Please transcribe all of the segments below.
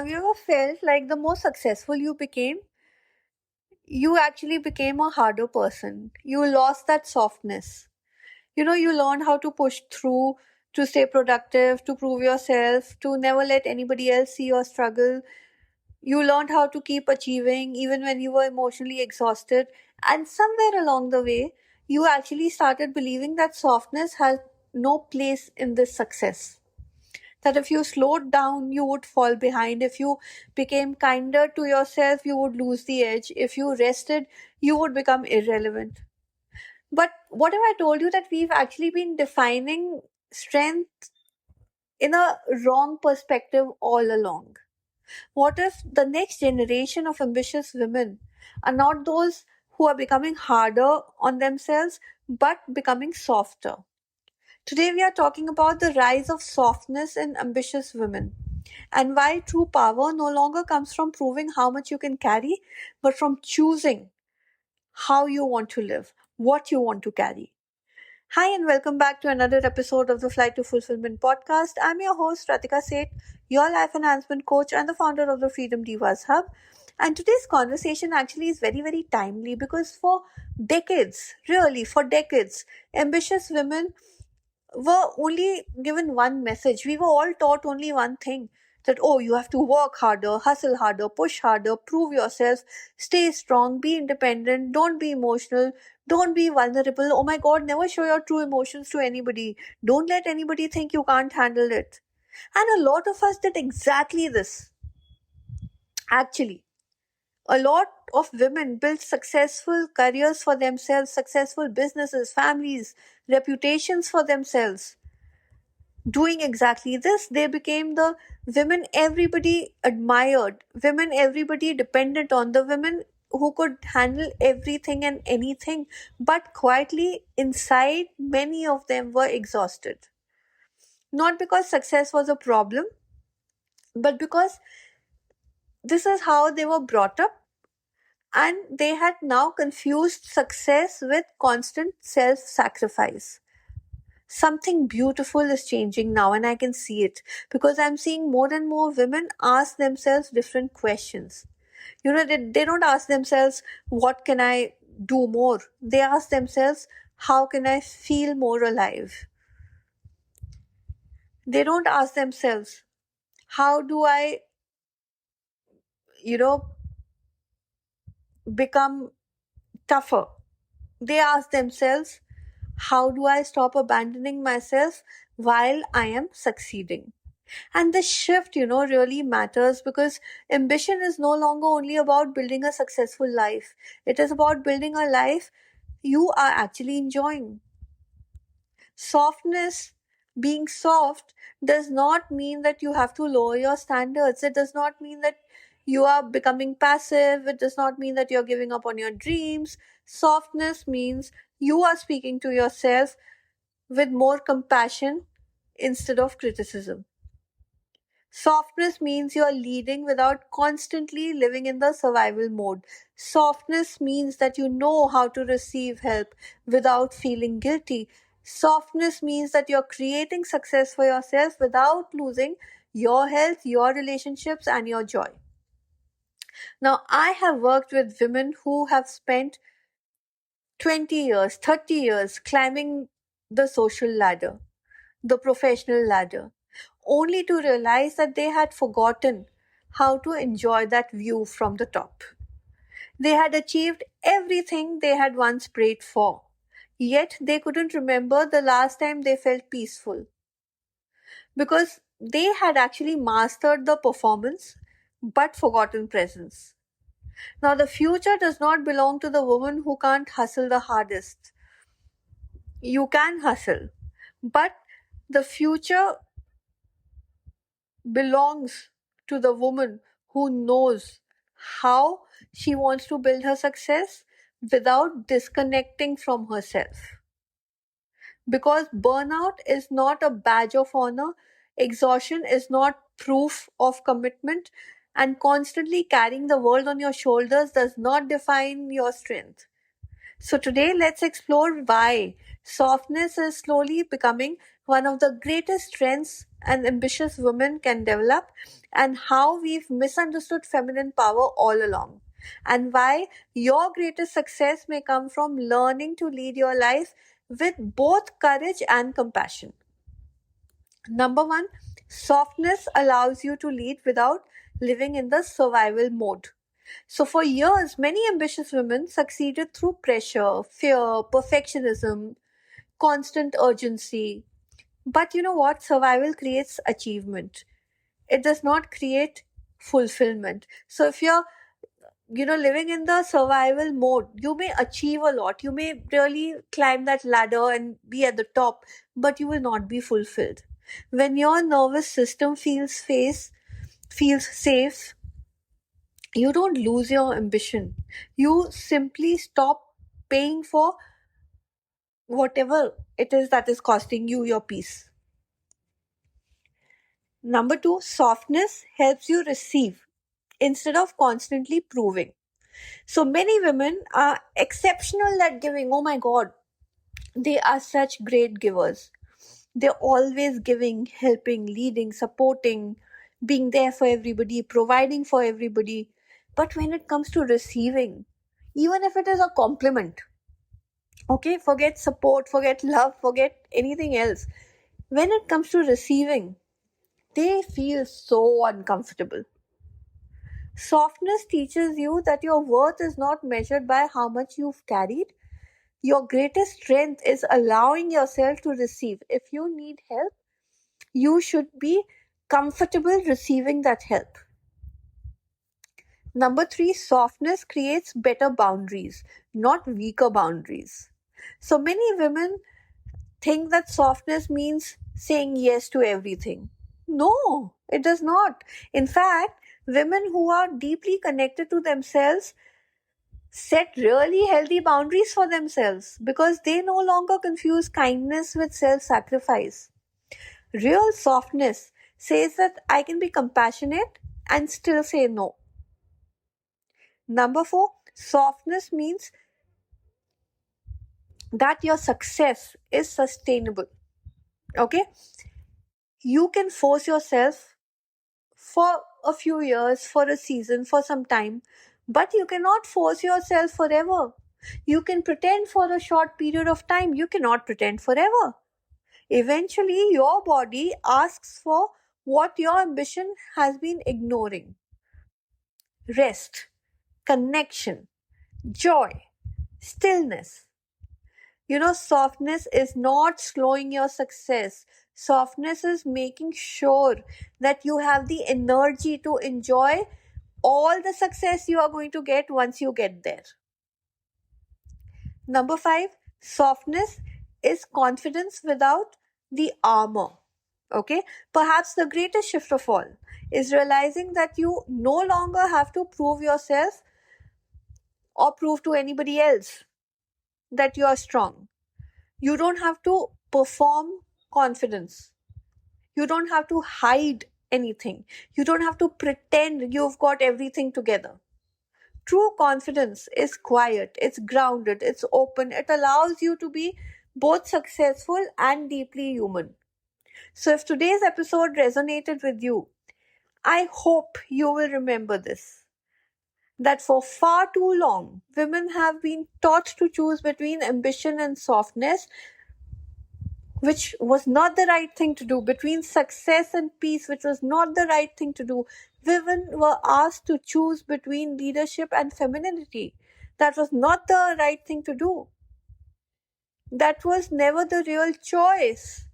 Have you ever felt like the more successful you became, you actually became a harder person? You lost that softness. You learned how to push through, to stay productive, to prove yourself, to never let anybody else see your struggle. You learned how to keep achieving even when you were emotionally exhausted. And somewhere along the way, you actually started believing that softness has no place in this success. That if you slowed down, you would fall behind. If you became kinder to yourself, you would lose the edge. If you rested, you would become irrelevant. But what if I told you that we've actually been defining strength in a wrong perspective all along? What if the next generation of ambitious women are not those who are becoming harder on themselves, but becoming softer? Today, we are talking about the rise of softness in ambitious women and why true power no longer comes from proving how much you can carry, but from choosing how you want to live, what you want to carry. Hi, and welcome back to another episode of the Flight to Fulfillment podcast. I'm your host, Ratika Seth, your life enhancement coach and the founder of the Freedom Divas Hub. And today's conversation actually is very, very timely because for decades, really, for decades, ambitious women were only given one message. We were all taught only one thing, that, oh, you have to work harder, hustle harder, push harder, prove yourself, stay strong, be independent, don't be emotional, don't be vulnerable. Oh my God, never show your true emotions to anybody. Don't let anybody think you can't handle it. And a lot of us did exactly this. Actually, a lot of women built successful careers for themselves, successful businesses, families, reputations for themselves. Doing exactly this, they became the women everybody admired, women everybody depended on, the women who could handle everything and anything. But quietly inside, many of them were exhausted. Not because success was a problem, but because this is how they were brought up, and they had now confused success with constant self sacrifice. Something beautiful is changing now, and I can see it because I'm seeing more and more women ask themselves different questions. They don't ask themselves, what can I do more? They ask themselves, how can I feel more alive? They don't ask themselves, how do I, you know, become tougher? They ask themselves, how do I stop abandoning myself while I am succeeding? And this shift, really matters because ambition is no longer only about building a successful life. It is about building a life you are actually enjoying. Softness, being soft, does not mean that you have to lower your standards. It does not mean that you are becoming passive. It does not mean that you're giving up on your dreams. Softness means you are speaking to yourself with more compassion instead of criticism. Softness means you're leading without constantly living in the survival mode. Softness means that you know how to receive help without feeling guilty. Softness means that you're creating success for yourself without losing your health, your relationships, and your joy. Now, I have worked with women who have spent 20 years, 30 years climbing the social ladder, the professional ladder, only to realize that they had forgotten how to enjoy that view from the top. They had achieved everything they had once prayed for, yet they couldn't remember the last time they felt peaceful because they had actually mastered the performance but forgotten presence. Now, the future does not belong to the woman who can't hustle the hardest. You can hustle, but the future belongs to the woman who knows how she wants to build her success without disconnecting from herself. Because burnout is not a badge of honor, exhaustion is not proof of commitment, and constantly carrying the world on your shoulders does not define your strength. So today let's explore why softness is slowly becoming one of the greatest strengths an ambitious woman can develop, and how we've misunderstood feminine power all along, and why your greatest success may come from learning to lead your life with both courage and compassion. Number one, softness allows you to lead without living in the survival mode. So, for years, many ambitious women succeeded through pressure, fear, perfectionism, constant urgency. But you know what? Survival creates achievement, it does not create fulfillment. So, if you're living in the survival mode, you may achieve a lot, you may really climb that ladder and be at the top, but you will not be fulfilled. When your nervous system feels safe, you don't lose your ambition. You simply stop paying for whatever it is that is costing you your peace. Number two, softness helps you receive instead of constantly proving. So many women are exceptional at giving. Oh my God, they are such great givers. They're always giving, helping, leading, supporting, being there for everybody, providing for everybody. But when it comes to receiving, even if it is a compliment, okay, forget support, forget love, forget anything else. When it comes to receiving, they feel so uncomfortable. Softness teaches you that your worth is not measured by how much you've carried. Your greatest strength is allowing yourself to receive. If you need help, you should be comfortable receiving that help. Number three, softness creates better boundaries, not weaker boundaries. So many women think that softness means saying yes to everything. No, it does not. In fact, women who are deeply connected to themselves set really healthy boundaries for themselves because they no longer confuse kindness with self sacrifice. Real softness says that I can be compassionate and still say no. Number four, softness means that your success is sustainable. Okay? You can force yourself for a few years, for a season, for some time, but you cannot force yourself forever. You can pretend for a short period of time, you cannot pretend forever. Eventually, your body asks for what your ambition has been ignoring: rest, connection, joy, stillness. Softness is not slowing your success. Softness is making sure that you have the energy to enjoy all the success you are going to get once you get there. Number five, softness is confidence without the armor. Okay, perhaps the greatest shift of all is realizing that you no longer have to prove yourself or prove to anybody else that you are strong. You don't have to perform confidence. You don't have to hide anything. You don't have to pretend you've got everything together. True confidence is quiet, it's grounded, it's open, it allows you to be both successful and deeply human. So, if today's episode resonated with you, I hope you will remember this: that for far too long, women have been taught to choose between ambition and softness, which was not the right thing to do, between success and peace, which was not the right thing to do. Women were asked to choose between leadership and femininity. That was not the right thing to do. That was never the real choice.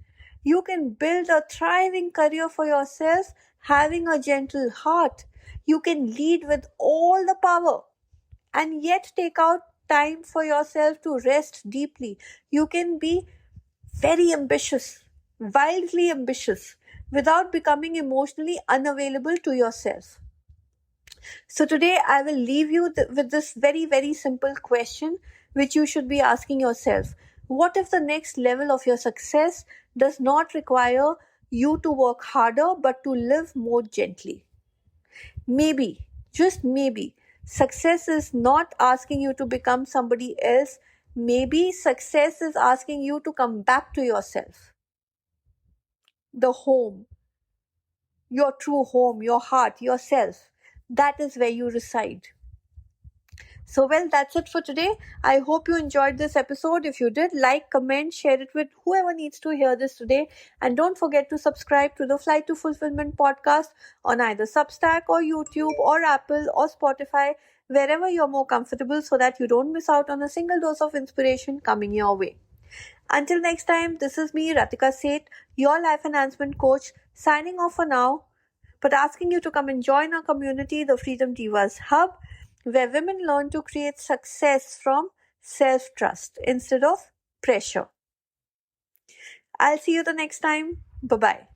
You can build a thriving career for yourself, having a gentle heart. You can lead with all the power and yet take out time for yourself to rest deeply. You can be very ambitious, wildly ambitious, without becoming emotionally unavailable to yourself. So, today I will leave you with this very, very simple question which you should be asking yourself: what if the next level of your success does not require you to work harder but to live more gently? Maybe, just maybe, Success is not asking you to become somebody else. Maybe success is asking you to come back to yourself, the home, your true home, your heart, yourself. That is where you reside. So, well, that's it for today. I hope you enjoyed this episode. If you did, like, comment, share it with whoever needs to hear this today. And don't forget to subscribe to the Flight to Fulfillment podcast on either Substack or YouTube or Apple or Spotify, wherever you're more comfortable, so that you don't miss out on a single dose of inspiration coming your way. Until next time, this is me, Ratika Seth, your life enhancement coach, signing off for now, but asking you to come and join our community, the Freedom Divas Hub, where women learn to create success from self-trust instead of pressure. I'll see you the next time. Bye-bye.